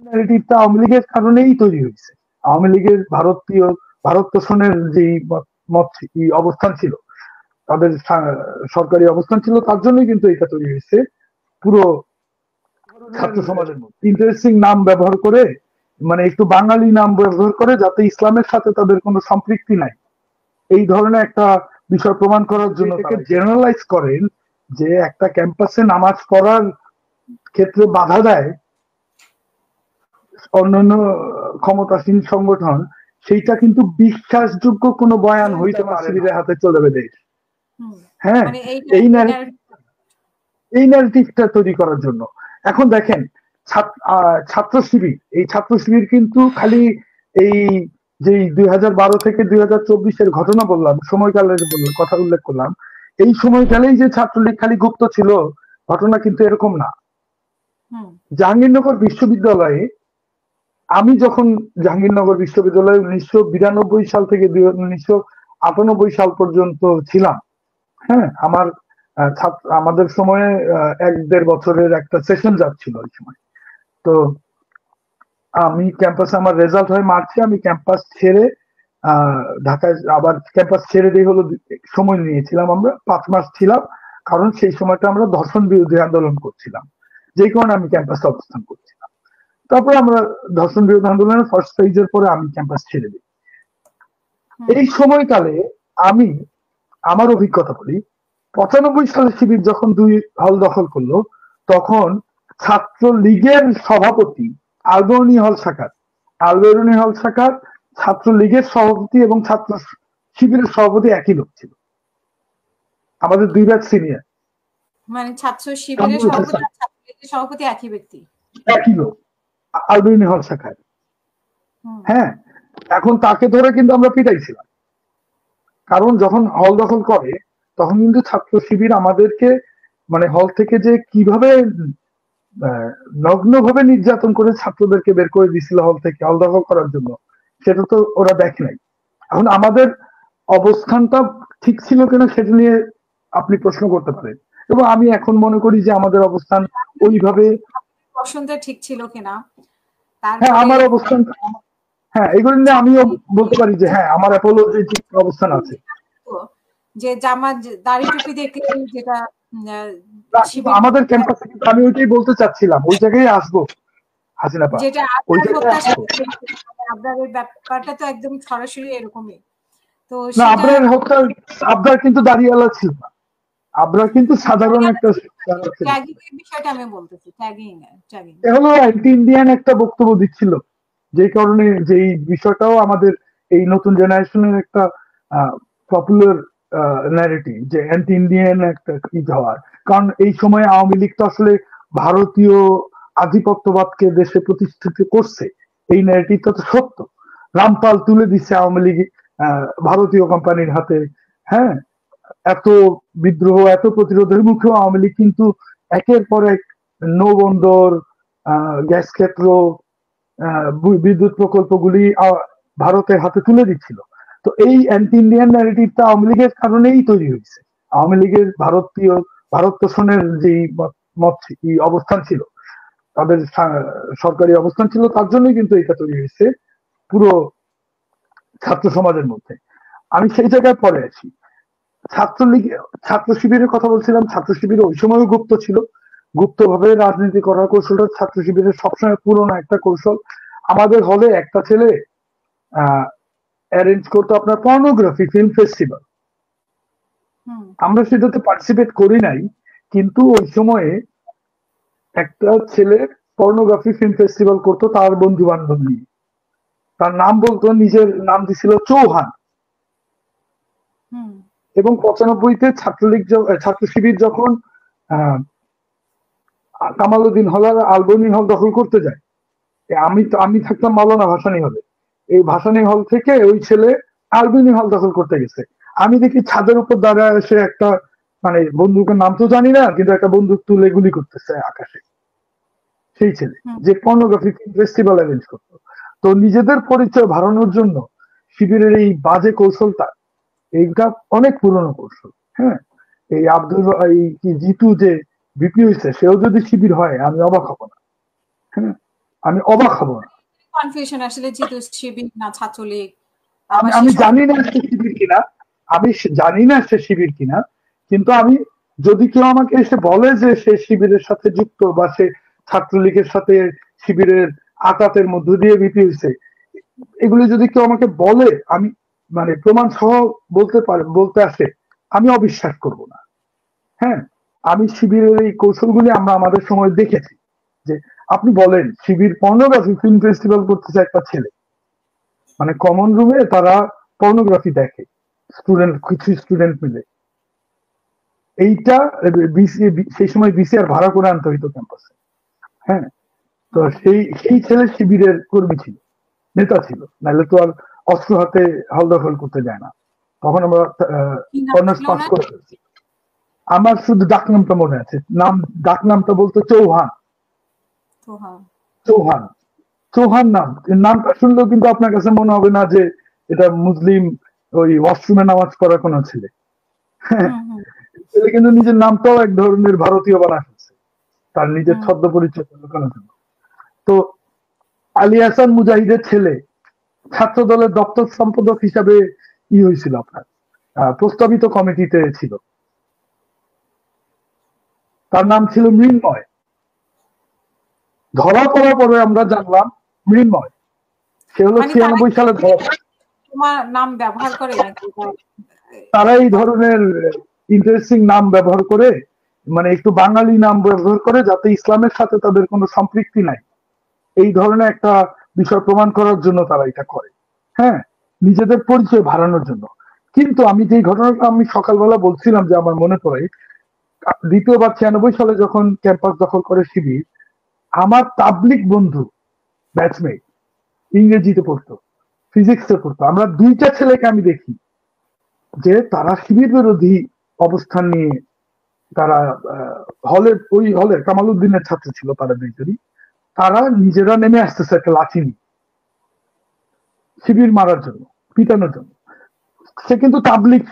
ন্যারেটিভটা আওয়ামী লীগের কারণেই তৈরি হয়েছে। আওয়ামী লীগের ভারত পোষণের যে মত অবস্থান ছিল, তাদের সরকারি অবস্থান ছিল, তার জন্যই কিন্তু এটা তৈরি হয়েছে। পুরো ছাত্র সমাজের মধ্যে ইন্টারেস্টিং নাম ব্যবহার করে, মানে একটু বাঙালি নাম ব্যবহার করে, যাতে ইসলামের সাথে তাদের কোনো সম্পৃক্তি নাই, এই ধরনের একটা বিষয় প্রমাণ করার জন্য এটাকে জেনারেলাইজ করেন যে একটা ক্যাম্পাসে নামাজ পড়ার ক্ষেত্রে বাধা দেয় অন্যান্য ক্ষমতাসীন সংগঠন, সেইটা কিন্তু বিশ্বাসযোগ্য কোনো বয়ান হইতে পারে শিবিরের হাতে চলে যাবে দেশ। হ্যাঁ, মানে এই ন্যারেটিভটা তৈরি করার জন্য। এখন দেখেন ছাত্র শিবির, এই ছাত্র শিবির কিন্তু খালি এই যে 2012 থেকে 2024-এর ঘটনা বললাম, সময়কালের কথা উল্লেখ করলাম, এই সময়কালেই যে ছাত্রলীগ খালি গুপ্ত ছিল, ঘটনা কিন্তু এরকম না। জাহাঙ্গীরনগর বিশ্ববিদ্যালয়ে আমি যখন জাহাঙ্গীরনগর বিশ্ববিদ্যালয়ে 1992 সাল থেকে 1998 সাল পর্যন্ত ছিলাম, হ্যাঁ, আমাদের সময়ে 1-1.5 বছরের একটা সেশন যাচ্ছিল ওই সময়। তো আমি ক্যাম্পাসে, আমার রেজাল্ট হয় মার্চে, আমি ক্যাম্পাস ছেড়ে ঢাকায়, আবার ক্যাম্পাস ছেড়ে দিয়ে হলো সময় নিয়েছিলাম, আমরা 5 মাস ছিলাম, কারণ সেই সময়টা আমরা ধর্ষণ বিরোধী আন্দোলন করছিলাম, যেই কারণে আমি ক্যাম্পাসে অবস্থান করছিলাম। তারপরে আমরা ধর্ষণ বিরোধী আন্দোলনের ফার্স্ট ফেজের পরে আমি ক্যাম্পাস ছেড়ে দিই। এই সময়কালে আমি আমার অভিজ্ঞতা বলি, 95 সালে শিবির যখন 2 হল দখল করলো, তখন ছাত্র লীগের সভাপতি আলবেরুনি হল শাখার ছাত্র লীগের সভাপতি এবং ছাত্র শিবিরের সভাপতি একই লোক ছিল, আমাদের 2 ব্যাচ সিনিয়র। মানে ছাত্র শিবিরের সভাপতি আর ছাত্র লীগের সভাপতি একই ব্যক্তি, একই লোক, আলবেরুনি হল শাখার। হ্যাঁ, এখন তাকে ধরে কিন্তু আমরা পিটাইছিলাম, কারণ যখন হল দখল করে তখন কিন্তু ছাত্র শিবির আমাদেরকে, মানে হল থেকে যে কিভাবে নগ্নভাবে নির্যাতন করে ছাত্রদেরকে বের করে দিছিল হল থেকে হল দখল করার জন্য, সেটা তো ওরা দেখে নাই। এখন আমাদের অবস্থানটা ঠিক ছিল কিনা সেটা নিয়ে আপনি প্রশ্ন করতে পারেন, এবং আমি এখন মনে করি যে আমাদের অবস্থান ওইভাবে পছন্দ ঠিক ছিল কিনা। হ্যাঁ, আমার অবস্থান, হ্যাঁ, এগুলো নিয়ে আমিও বলতে পারি যে হ্যাঁ, আমার অ্যাপোলজিটিক অবস্থান আছে। যে জামা দাড়ি টুপি দেখে যেটা আমাদের ক্যাম্পাসে, আমি ওইটাই বলতে চাচ্ছিলাম, ওই জায়গায় আসবো হাসিনা পা, যেটা ওই জায়গায় আবরারের ব্যাপারটা তো একদম সরাসরি এরকমই। তো না, আবরার হত্যা, আবরার কিন্তু দাড়িওয়ালা ছিল না, আবরার কিন্তু সাধারণ একটা বিষয়টা আমি বলতেছি, ট্যাগিং এগুলো অ্যান্টি ইন্ডিয়ান একটা বক্তব্য দিচ্ছিল, যে কারণে যে এই বিষয়টাও আমাদের এই নতুন জেনারেশনের একটা পপুলার ন্যারেটিভ, যে অ্যান্টি ইন্ডিয়ান একটা হওয়ার কারণ এই সময় আওয়ামী লীগ তো আসলে ভারতীয় আধিপত্যবাদকে দেশে প্রতিষ্ঠিত করছে, এই ন্যারেটিভটা তো সত্য। রামপাল তুলে দিচ্ছে আওয়ামী লীগ ভারতীয় কোম্পানির হাতে। হ্যাঁ, এত বিদ্রোহ, এত প্রতিরোধের মুখেও আওয়ামী লীগ কিন্তু একের পর এক নৌবন্দর, গ্যাস ক্ষেত্র, বিদ্যুৎ প্রকল্পগুলি ভারতের হাতে তুলে দিচ্ছিল। তো এই অ্যান্টি ইন্ডিয়ান ন্যারেটিভটা আওয়ামী লীগের কারণেই তৈরি হয়েছে। আওয়ামী লীগের ভারত পোষণের যে অবস্থান ছিল, তাদের সরকারি অবস্থান ছিল, তার জন্যই কিন্তু এটা তৈরি হয়েছে পুরো ছাত্র সমাজের মধ্যে। আমি সেই জায়গায় পরে আছি। ছাত্রলীগ, ছাত্র শিবিরের কথা বলছিলাম, ছাত্র শিবির ওই সময়ও গুপ্ত ছিল, গুপ্তভাবে রাজনীতি করার কৌশলটা ছাত্র শিবিরের সবসময় পুরনো একটা কৌশল। আমাদের হলে একটা ছেলে অ্যারেঞ্জ করতো আপনার পর্নোগ্রাফি ফিল্ম ফেস্টিভ্যাল, আমরা সেটাতে পার্টিসিপেট করি নাই, কিন্তু ওই সময়ে একটা ছেলে পর্নোগ্রাফি ফিল্ম ফেস্টিভ্যাল করতো তার বন্ধু বান্ধব নিয়ে, তার নাম বলতো, নিজের নাম দিছিল চৌহান। এবং 95-তে ছাত্র শিবির যখন কামালউদ্দিন হলার আলবেরুনি হল দখল করতে যায়, আমি থাকতাম মাওলানা ভাসানী হলে, এই ভাসানী হল থেকে ওই ছেলে আলবেরুনি হল দখল করতে গেছে। আমি দেখি ছাদের উপর দাঁড়ায় এসে একটা, মানে বন্দুকের নাম তো জানি না, কিন্তু একটা বন্দুক তুলে গুলি করতেছে আকাশে, সেই ছেলে যে পর্নোগ্রাফি ফেস্টিভ্যাল অ্যারেঞ্জ করতো। তো নিজেদের পরিচয় বাড়ানোর জন্য শিবিরের এই বাজে কৌশলটা, এইটা অনেক পুরনো কৌশল। হ্যাঁ, এই জিতু যে বিপি হয়েছে, সেও যদি শিবির হয় আমি অবাক হব না। হ্যাঁ, আমি অবাক হব না। কনফিউশন আসলে যেহেতু শিবির না ছাত্রলীগ, আমি জানি না সে শিবির কিনা, আমি জানি না সে শিবির কিনা, কিন্তু আমি যদি কেউ আমাকে এসে বলে যে সে শিবিরের সাথে যুক্ত বা সে ছাত্রলীগের সাথে শিবিরের আঘাতের মধ্য দিয়ে বিপি হয়েছে, এগুলি যদি কেউ আমাকে বলে, আমি মানে প্রমাণ সহ বলতে আসে, আমি অবিশ্বাস করব না। হ্যাঁ, আমি শিবিরের এই কৌশলগুলি আমরা আমাদের সময় দেখেছি। যে আপনি বলেন শিবির পর্নোগ্রাফি ফিল্ম ফেস্টিভ্যাল করতেছে একটা ছেলে, মানে কমন রুমে তারা পর্নোগ্রাফি দেখে, কিছু স্টুডেন্ট মিলে। এইটা সেই সময় বিসিআর ভাড়া করে আনতে হইতো ক্যাম্পাসে। হ্যাঁ, তো সেই ছেলে শিবিরের কর্মী ছিল, নেতা ছিল, নাহলে তো আর অস্ত্র হাতে হলদখল করতে যায় না। তখন আমরা অনার্স পাস করে ফেলছি। আমার শুধু ডাকনামটা মনে আছে, ডাকনামটা বলতো চৌহান। চৌহান চৌহান নামটা শুনলেও কিন্তু আপনার কাছে মনে হবে না যে এটা মুসলিম ওই ওয়াশরুমে নামাজ পড়া কোনো ছেলে। ছেলে কিন্তু নিজের নামটাও এক ধরনের ভারতীয় বানা ফেলছে তার নিজের ছদ্ম পরিচয় লুকানোর জন্য। তো আলী হাসান মুজাহিদের ছেলে ছাত্র দলের দপ্তর সম্পাদক হিসাবে হয়েছিল, আপনার প্রস্তাবিত কমিটিতে ছিল। তার নাম ছিল মৃন্ময়। ধরা পড়ার পরে আমরা জানলাম মৃন্ময় সে হলো 96 সালে ধরা পড়ে। তোমার নাম ব্যবহার করে নাকি? তারা এই ধরনের ইন্টারেস্টিং নাম ব্যবহার করে, মানে একটু বাঙালি নাম ব্যবহার করে, যাতে ইসলামের সাথে তাদের কোনো সম্পৃক্তি নাই, এই ধরনের একটা বিষয় প্রমাণ করার জন্য তারা এটা করে। হ্যাঁ, নিজেদের পরিচয় বাড়ানোর জন্য। কিন্তু আমি যে ঘটনাটা আমি সকালবেলা বলছিলাম যে আমার মনে পড়ে, দ্বিতীয়বার 96 সালে যখন ক্যাম্পাস দখল করে শিবির, আমার তাবলিগ বন্ধু ব্যাচমেট ইংরেজিতে পড়তো, ফিজিক্সে পড়তো, আমরা দুইটা ছেলেকে আমি দেখি যে তারা শিবির বিরোধী অবস্থান নিয়ে তারা ওই হলের কামাল উদ্দিনের ছাত্র ছিল, তারা দুইজনই, তারা নিজেরা নেমে আসতেছে একটা লাঠি নিয়ে শিবির মারার জন্য, পিটানোর জন্য। সে কিন্তু তাবলিগ,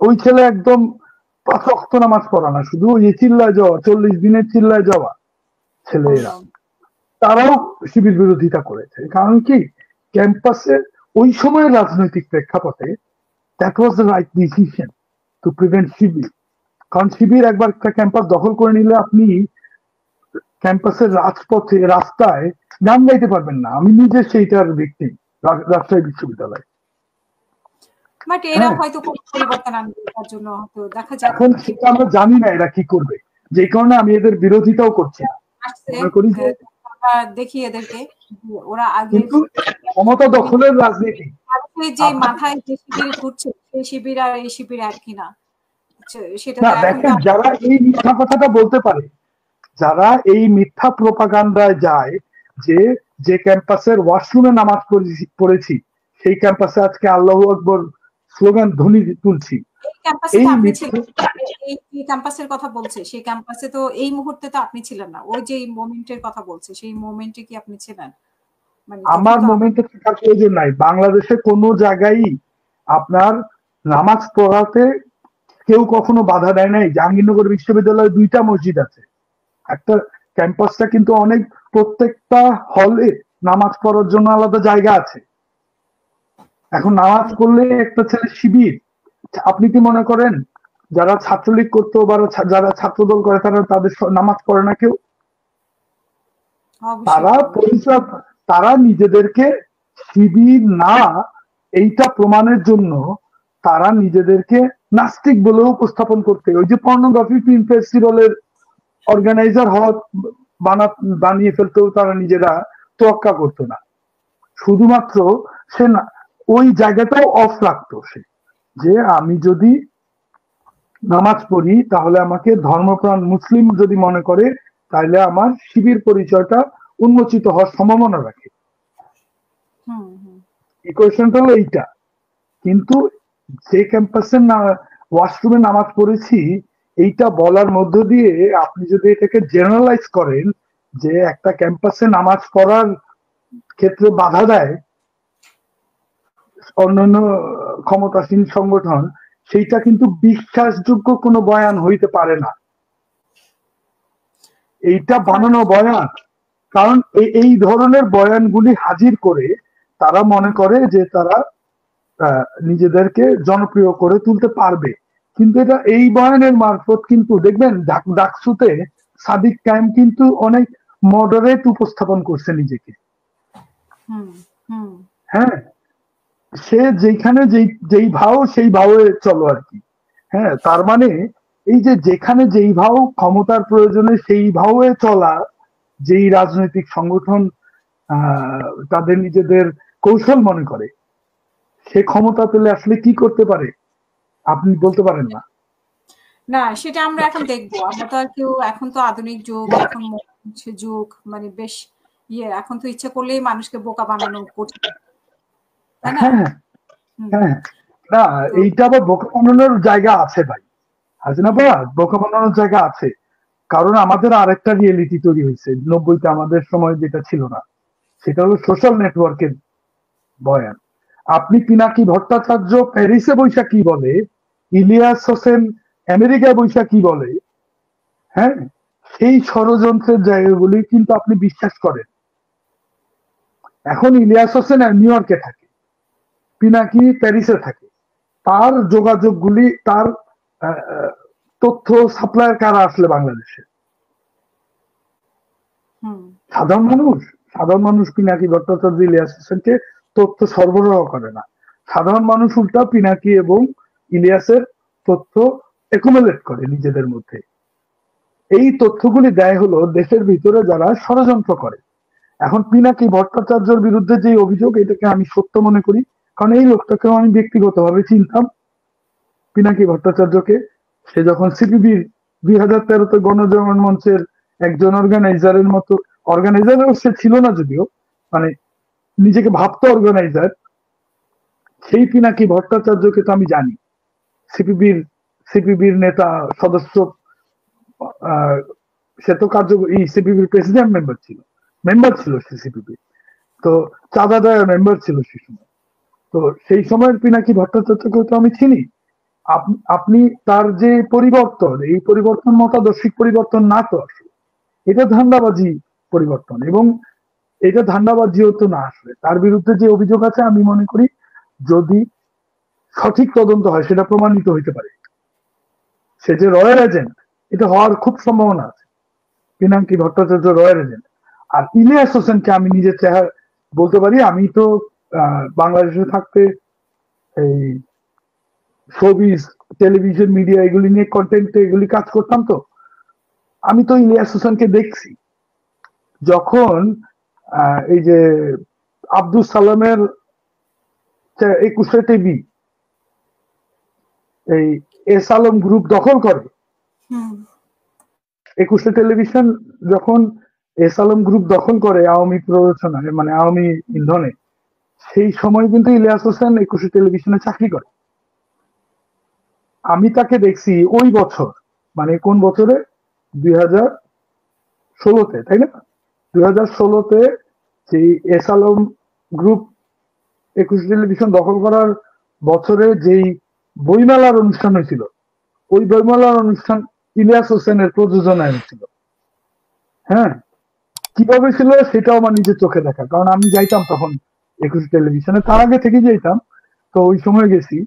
ওই ছেলে একদম 5 ওয়াক্ত নামাজ পড়া না, শুধু ওই চিল্লায় যাওয়া, 40 দিনের চিল্লায় যাওয়া ছেলেরা, তারাও শিবির বিরোধিতা করেছে। কারণ কি, ক্যাম্পাসে ওই সময়ের রাজনৈতিক প্রেক্ষাপটে that was the right decision to prevent Shibir. কারণ শিবির একবার একটা ক্যাম্পাস দখল করে নিলে আপনি ক্যাম্পাসের রাজপথে রাস্তায় গান গাইতে পারবেন না। আমি নিজে সেইটার ভিকটিম, রাজশাহী বিশ্ববিদ্যালয়। বাট এরা হয়তো কোনো পরিবর্তন আনবে, তার জন্য হয়তো দেখা যাক। এখন সেটা আমরা জানি না এরা কি করবে, যে কারণে আমি এদের বিরোধিতাও করছি না। দেখি এদেরকে, ওরা আগে কিন্তু ক্ষমতা দখলের রাজনীতি, যে মাথায় যে শিবির ঘুরছে সেই শিবির আর এই শিবির এক কিনা সেটা না। দেখেন, যারা এই মিথ্যা কথাটা বলতে পারে, যারা এই মিথ্যা প্রোপাগান্ডায় যায় যে ক্যাম্পাসের ওয়াশরুমে নামাজ পড়েছি, সেই ক্যাম্পাসে আজকে আল্লাহু আকবর স্লোগান ধ্বনি তুলছি, এই ক্যাম্পাসের কথা বলছে, সেই ক্যাম্পাসে তো এই মুহূর্তে তো আপনি ছিলেন না। ওই যে মোমেন্টের কথা বলছে, সেই মোমেন্টে কি আপনি ছিলেন? আমার মোমেন্টে থাকার প্রয়োজন নাই। বাংলাদেশে কোনো জায়গায় আপনার নামাজ পড়াতে কেউ কখনো বাধা দেয় নাই। জাহাঙ্গীরনগর বিশ্ববিদ্যালয়ে 2টা মসজিদ আছে, একটা ক্যাম্পাসটা কিন্তু অনেক, প্রত্যেকটা হলে নামাজ পড়ার জন্য আলাদা জায়গা আছে। এখন নামাজ পড়লে একটা ছেলে শিবির, আপনি কি মনে করেন যারা ছাত্রলীগ করতো বা যারা ছাত্রদল করে তারা তাদের নামাজ পড়ে না কেউ? তারা নিজেদেরকে শিবির না এইটা প্রমাণের জন্য তারা নিজেদেরকে নাস্তিক বলে উপস্থাপন করতে, ওই যে পর্নোগ্রাফি ফিল্ম ফেস্টিভ্যালের অর্গানাইজার হওয়া বানিয়ে ফেলতেও তারা নিজেরা তোয়াক্কা করতো না। শুধুমাত্র সে ওই জায়গাটাও অফ রাখতো, সে যে আমি যদি নামাজ পড়ি তাহলে আমাকে ধর্মপ্রাণ মুসলিম যদি মনে করে, তাহলে আমার শিবির পরিচয়টা উন্মোচিত হওয়ার সম্ভাবনা রাখে। ইকুয়েশনটা হলো এইটা। কিন্তু যে ক্যাম্পাসে ওয়াশরুমে নামাজ পড়েছি এইটা বলার মধ্য দিয়ে আপনি যদি এটাকে জেনারেলাইজ করেন যে একটা ক্যাম্পাসে নামাজ পড়ার ক্ষেত্রে বাধা দেয় অন্যান্য ক্ষমতাসীন সংগঠন, সেইটা কিন্তু বিশ্বাসযোগ্য কোনো বয়ান হইতে পারে না। এইটা বানানো বয়ান, কারণ এই ধরনের বয়ানগুলি হাজির করে তারা মনে করে যে তারা নিজেদেরকে জনপ্রিয় করে তুলতে পারবে। কিন্তু এটা এই বয়ানের মারফত কিন্তু দেখবেন ডাকসুতে সাদিক কায়েম কিন্তু অনেক মডারেট উপস্থাপন করছে নিজেকে। হ্যাঁ, সে যেখানে যেই ভাও সেই ভাবে চলো আর কি। হ্যাঁ, তার মানে এই যে যেখানে যেই ভাও ক্ষমতার প্রয়োজনে সেই ভাবে চলা, যেই রাজনৈতিক সংগঠন তাদের নিজেদের কৌশল মনে করে, সে ক্ষমতা পেলে আসলে কি করতে পারে আপনি বলতে পারেন না। না, সেটা আমরা এখন দেখবো। আমরা তো আর কেউ, এখন তো আধুনিক যুগ, এখন যুগ, মানে বেশ এখন তো ইচ্ছা করলেই মানুষকে বোকা বানানো কঠিন, তাই না? হ্যাঁ হ্যাঁ, না এইটা আবার বোকা বানানোর জায়গা আছে ভাই, আছে না ভাই, বোকা বানানোর জায়গা আছে। কারণ আমাদের আরেকটা রিয়েলিটি তৈরি হয়েছে 90-তে, আমাদের সময় যেটা ছিল না, সেটা হলো সোশ্যাল নেটওয়ার্কের বয়ান। আপনি পিনাকি ভট্টাচার্য প্যারিসে বৈশা কি বলে, ইলিয়াস হোসেন আমেরিকায় বৈশা কি বলে, হ্যাঁ, সেই ষড়যন্ত্রের জায়গাগুলি কিন্তু আপনি বিশ্বাস করেন। এখন ইলিয়াস হোসেন নিউ ইয়র্কে থাকে, পিনাকি প্যারিসে থাকে, তার যোগাযোগগুলি, তার তথ্য সাপ্লায়ার কারা আসলে বাংলাদেশে? সাধারণ মানুষ পিনাকি ভট্টাচার্য ইলিয়াস হোসেনকে তথ্য সরবরাহ করে না। সাধারণ মানুষ উল্টা পিনাকি এবং ইলিয়াসের তথ্য একুমুলেট করে নিজেদের মধ্যে। এই তথ্যগুলি দেয় হলো দেশের ভিতরে যারা ষড়যন্ত্র করে। এখন পিনাকি ভট্টাচার্যের বিরুদ্ধে যে অভিযোগ, এটাকে আমি সত্য মনে করি, কারণ এই লোকটাকেও আমি ব্যক্তিগতভাবে চিনতাম, পিনাকি ভট্টাচার্যকে। সে যখন সিপিবির 2013-তে গণজাগরণ মঞ্চের একজন অর্গানাইজারের মতো, অর্গানাইজারও সে ছিল না যদিও, মানে নিজেকে ভাবতো অর্গানাইজার, সেই পিনাকি ভট্টাচার্যকে তো আমি জানি। সিপিবির নেতা সদস্য, সে তো সিপিবির প্রেসিডেন্ট মেম্বার ছিল সে সিপিবি, তো চাঁদা দেওয়ার মেম্বার ছিল সে সময়। তো সেই সময়ের পিনাকি ভট্টাচার্যকে তো আমি চিনি। আপনি তার যে পরিবর্তন, এই পরিবর্তন মতাদর্শিক পরিবর্তন না, তো আসলে এটা ধান্দাবাজি পরিবর্তন, এবং এটা ধান্দাবাজিও তো না। আসলে তার বিরুদ্ধে যে অভিযোগ আছে, আমি মনে করি যদি সঠিক তদন্ত হয় সেটা প্রমাণিত হইতে পারে সে যে রয়্যাল এজেন্ট, এটা হওয়ার খুব সম্ভাবনা আছে। Pinaki Bhattacharya royal agent. আর ইলিয়াস হোসেনকে আমি নিজের চেহারা বলতে পারি, আমি তো বাংলাদেশে থাকতে এই শোবিজ, টেলিভিশন, মিডিয়া এগুলি নিয়ে কন্টেন্ট এগুলি কাজ করতাম, তো আমি তো ইলিয়াস হোসেনকে দেখছি যখন এই যে আব্দুল সালামের 21 টিভি, এই এস আলম গ্রুপ দখল করে, 21 টেলিভিশন যখন এস আলম গ্রুপ দখল করে আওয়ামী প্ররোচনায়, মানে আওয়ামী ইন্ধনে, সেই সময় কিন্তু ইলিয়াস হোসেন 21 টেলিভিশনে চাকরি করে। আমি তাকে দেখছি ওই বছর, মানে কোন বছরে, 2016-তে, তাই না? 2016-তে সেই এস আলম গ্রুপ 21 টেলিভিশন দখল করার বছরে যেই বইমেলার অনুষ্ঠান হয়েছিল, ওই বইমেলার অনুষ্ঠান ইলিয়াস হোসেনের প্রযোজনায় হয়েছিল। হ্যাঁ, কিভাবে ছিল সেটাও আমার নিজের চোখে দেখা, কারণ আমি যাইতাম তখন 21 টেলিভিশনে, তার আগে থেকে যাইতাম, তো ওই সময় গেছি।